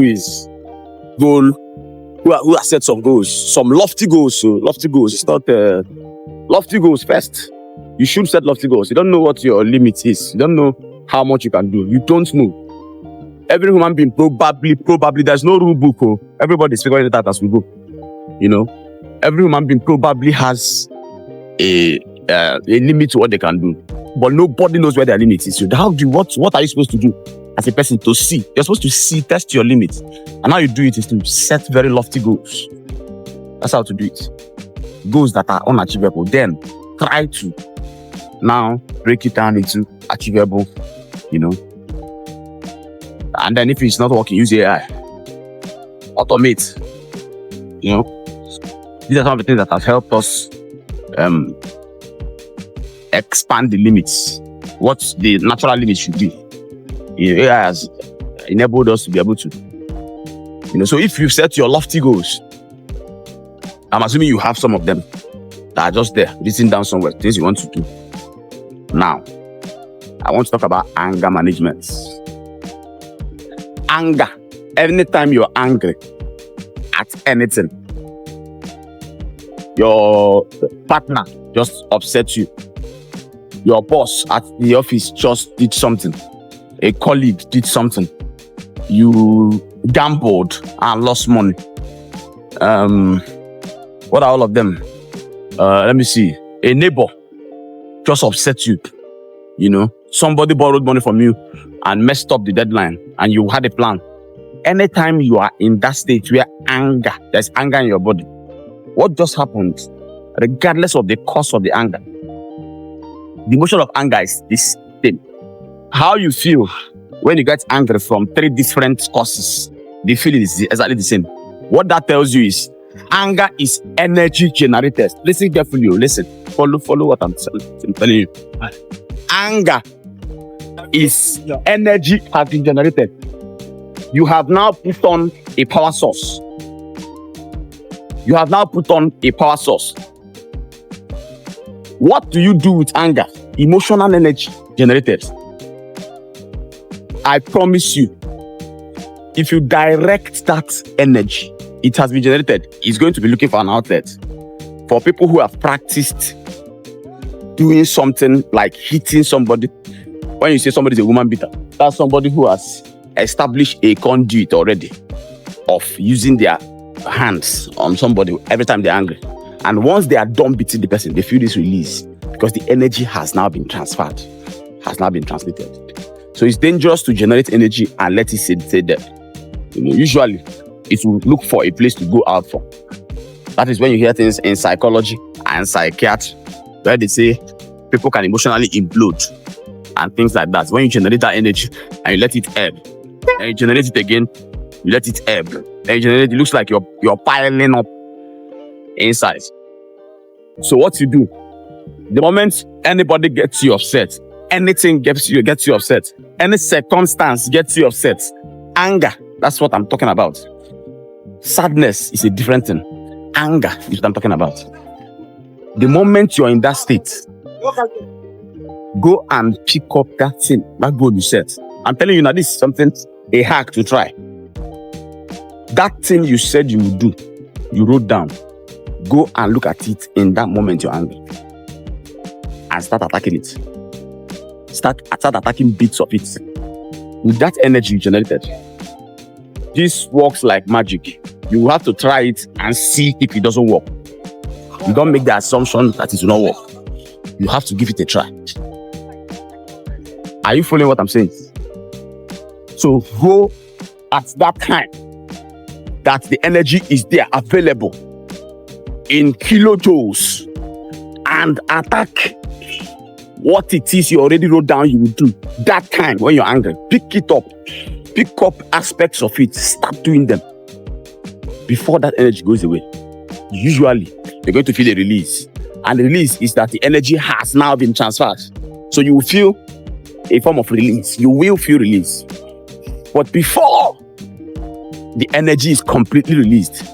is goal, who has set some goals, some lofty goals. So lofty goals. It's not lofty goals first. You should set lofty goals. You don't know what your limit is. You don't know how much you can do. You don't know. Every human being probably, there's no rule book. Oh. Everybody's figuring it out as we go. You know, every human being probably has a limit to what they can do, but nobody knows where their limit is. So what are you supposed to do as a person to see? You're supposed to test your limits, and how you do it is to set very lofty goals. That's how to do it. Goals that are unachievable. Then try to now break it down into achievable. You know. And then if it's not working, use AI. Automate. You know, these are some of the things that have helped us expand the limits. What the natural limits should be. AI has enabled us to be able to. You know, so if you set your lofty goals, I'm assuming you have some of them that are just there, written down somewhere, things you want to do. Now, I want to talk about anger management. Anger. Anytime you're angry at anything, your partner just upset you, your boss at the office just did something, a colleague did something, you gambled and lost money. What are all of them? Let me see. A neighbor just upset you. You know, somebody borrowed money from you and messed up the deadline, and you had a plan. Anytime you are in that state where there's anger in your body, what just happened, regardless of the cause of the anger, the emotion of anger is this thing. How you feel when you get angry from 3 different causes, the feeling is exactly the same. What that tells you is anger is energy generated. Listen carefully. Listen. Follow what I'm telling you. Anger is energy has been generated. You have now put on a power source. What do you do with anger? Emotional energy generated. I promise you, if you direct that energy, it has been generated, it's going to be looking for an outlet. For people who have practiced doing something like hitting somebody, when you say somebody is a woman beater, that's somebody who has established a conduit already of using their hands on somebody every time they're angry. And once they are done beating the person, they feel this release because the energy has now been transferred, has now been transmitted. So it's dangerous to generate energy and let it stay there. You know, usually, it will look for a place to go out for. That is when you hear things in psychology and psychiatry where they say people can emotionally implode and things like that. When you generate that energy and you let it ebb, and you generate it again, you let it ebb, and you generate it looks like you're piling up inside. So what you do, the moment anybody gets you upset, anything gets you upset, any circumstance gets you upset, anger, that's what I'm talking about. Sadness is a different thing. Anger is what I'm talking about. The moment you're in that state, go and pick up that thing, that goal you set. I'm telling you now, this is something, a hack to try. That thing you said you would do, you wrote down. Go and look at it in that moment you're angry. And start attacking it. Start attacking bits of it. With that energy you generated. This works like magic. You have to try it and see if it doesn't work. You don't make the assumption that it will not work. You have to give it a try. Are you following what I'm saying? So go at that time that the energy is there, available in kilojoules, and attack what it is you already wrote down you will do. That time when you're angry, pick it up. Pick up aspects of it. Start doing them before that energy goes away. Usually, you're going to feel a release. And the release is that the energy has now been transferred. So you will feel a form of release. You will feel release. But before the energy is completely released,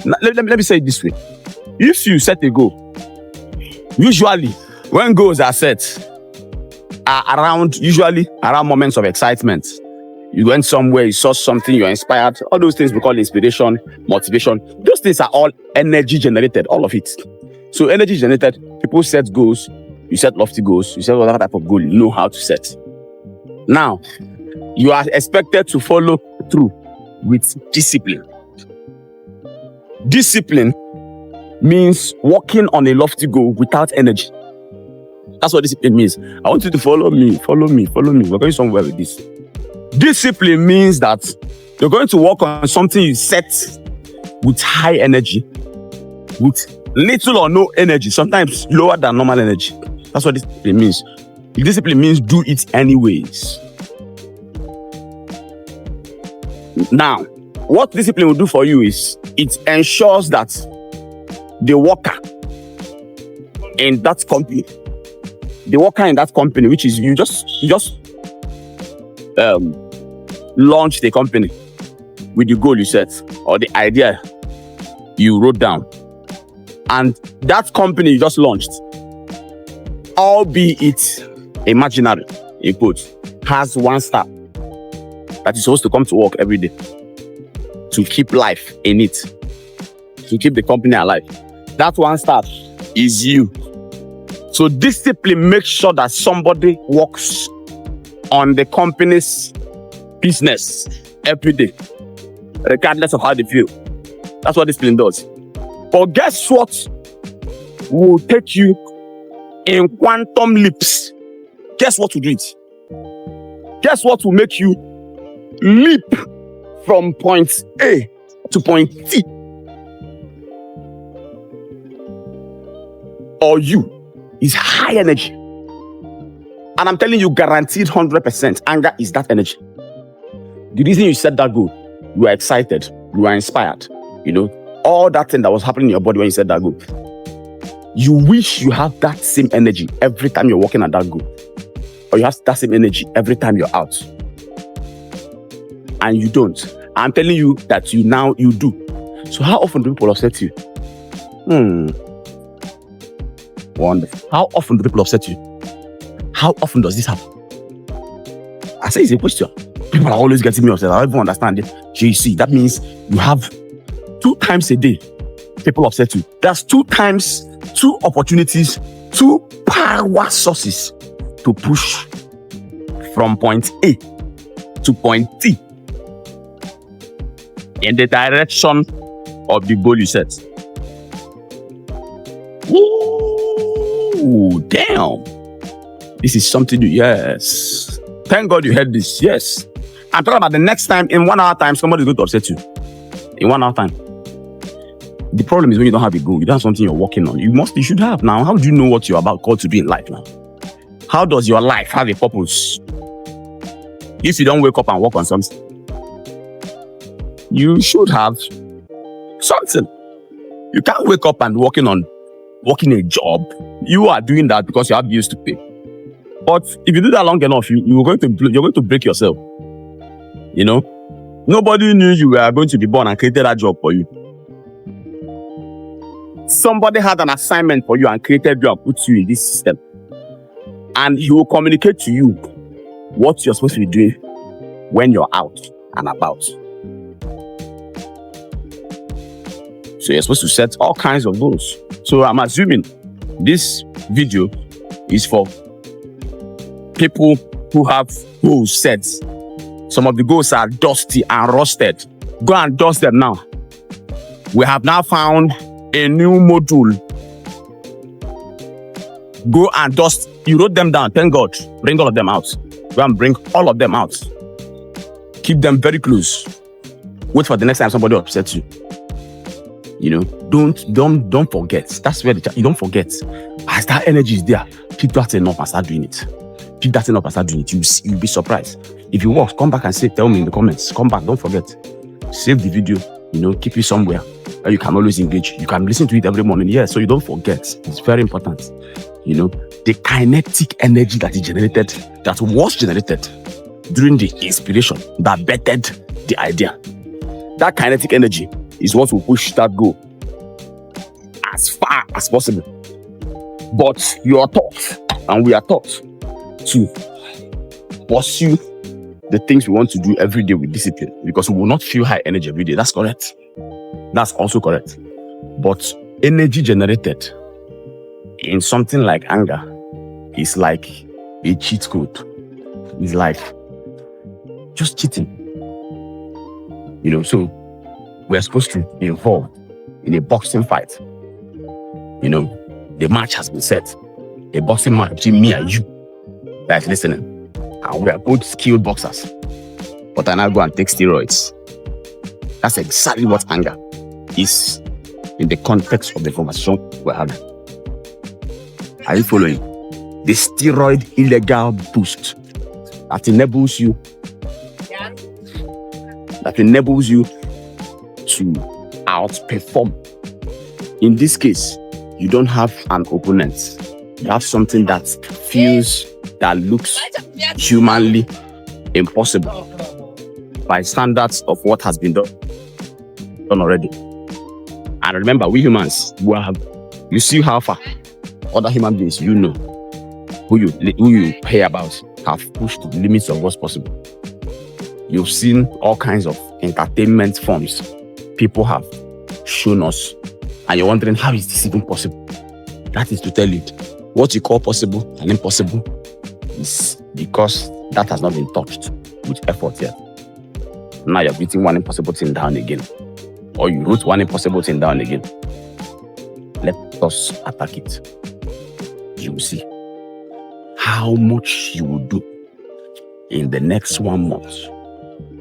let me say it this way. If you set a goal, usually when goals are set, usually around moments of excitement. You went somewhere, you saw something, you're inspired. All those things we call inspiration, motivation. Those things are all energy generated, all of it. So energy generated, people set goals, you set lofty goals, you set whatever type of goal you know how to set. Now, you are expected to follow through with discipline. Discipline means working on a lofty goal without energy. That's what discipline means. I want you to follow me. We're going somewhere with this. Discipline means that you're going to work on something you set with high energy, with little or no energy, sometimes lower than normal energy. That's what discipline means. Discipline means do it anyways. Now, what discipline will do for you is it ensures that the worker in that company, which is you just launch the company with the goal you set or the idea you wrote down, and that company you just launched, albeit imaginary, in quotes, has one staff that is supposed to come to work every day to keep life in it, to keep the company alive. That one staff is you. So discipline makes sure that somebody works on the company's business every day, regardless of how they feel. That's what discipline does. But guess what will take you in quantum leaps? Guess what will do it? Guess what will make you leap from point A to point T? Or you is high energy. And I'm telling you, guaranteed 100%, anger is that energy. The reason you set that goal, you were excited, you were inspired, all that thing that was happening in your body when you set that goal. You wish you have that same energy every time you're working at that goal. Or you have that same energy every time you're out. And you don't. I'm telling you that you do. So how often do people upset you? Wonderful. How often do people upset you? How often does this happen? I say it's a question. People are always getting me upset. I don't even understand it. JC, that means you have 2 times a day people upset you. That's 2 times, 2 opportunities, 2 power sources to push from point A to point T in the direction of the goal you set. Ooh, damn. This is something new. Yes. Thank God you heard this. Yes. I'm talking about the next time, in 1 hour time, somebody's going to upset you. In 1 hour time. The problem is when you don't have a goal, you don't have something you're working on. You should have now. How do you know what you're about called to be in life now? How does your life have a purpose? If you don't wake up and work on something, you should have something. You can't wake up and working a job. You are doing that because you have bills to pay. But if you do that long enough, you're going to break yourself. Nobody knew you were going to be born and created that job for you. Somebody had an assignment for you and created you and put you in this system. And he will communicate to you what you're supposed to be doing when you're out and about. So you're supposed to set all kinds of goals. So I'm assuming this video is for people who have goals set. Some of the goals are dusty and rusted. Go and dust them now. We have now found a new module. Go and dust. You wrote them down. Thank God. Bring all of them out. Go and bring all of them out. Keep them very close. Wait for the next time somebody upsets you. Don't forget. That's where you don't forget. As that energy is there, pick that thing up and start doing it. Pick that thing up and start doing it. You'll be surprised. If you work, come back and tell me in the comments. Come back, don't forget. Save the video, keep it somewhere where you can always engage. You can listen to it every morning. Yeah, so you don't forget. It's very important. The kinetic energy that was generated during the inspiration that bettered the idea. That kinetic energy is what will push that goal as far as possible. But you are taught, and we are taught to pursue the things we want to do every day with discipline, because we will not feel high energy every day. That's correct. That's also correct. But energy generated in something like anger is like a cheat code. It's like just cheating. So we're supposed to be involved in a boxing fight. The match has been set. A boxing match between me and you that's listening. And we are both skilled boxers. But I now go and take steroids. That's exactly what anger is in the context of the conversation we're having. Are you following? The steroid illegal boost that enables you to outperform. In this case, you don't have an opponent. You have something that looks humanly impossible by standards of what has been done already. And remember, we humans, you see how far other human beings who you pay about have pushed the limits of what's possible. You've seen all kinds of entertainment forms people have shown us, and you're wondering, how is this even possible? That is to tell you, what you call possible and impossible is because that has not been touched with effort yet. Now you're beating one impossible thing down again, or you wrote one impossible thing down again. Let us attack it. You will see how much you will do in the next 1 month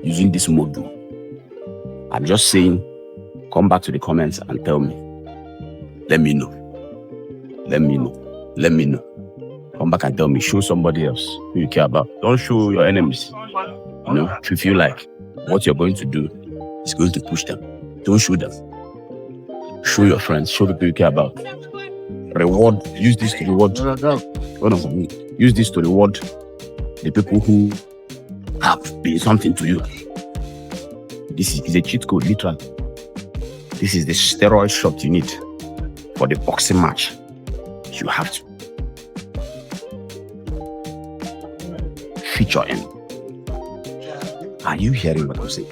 using this module. I'm just saying, come back to the comments and tell me. Let me know. Come back and tell me. Show somebody else who you care about. Don't show your enemies. If you feel like what you're going to do is going to push them, don't show them. Show your friends. Show the people you care about. Reward. Use this to reward. Use this to reward the people who have been something to you. This is a cheat code, literally. This is the steroid shot you need for the boxing match. You have to feature in. Are you hearing what I'm saying?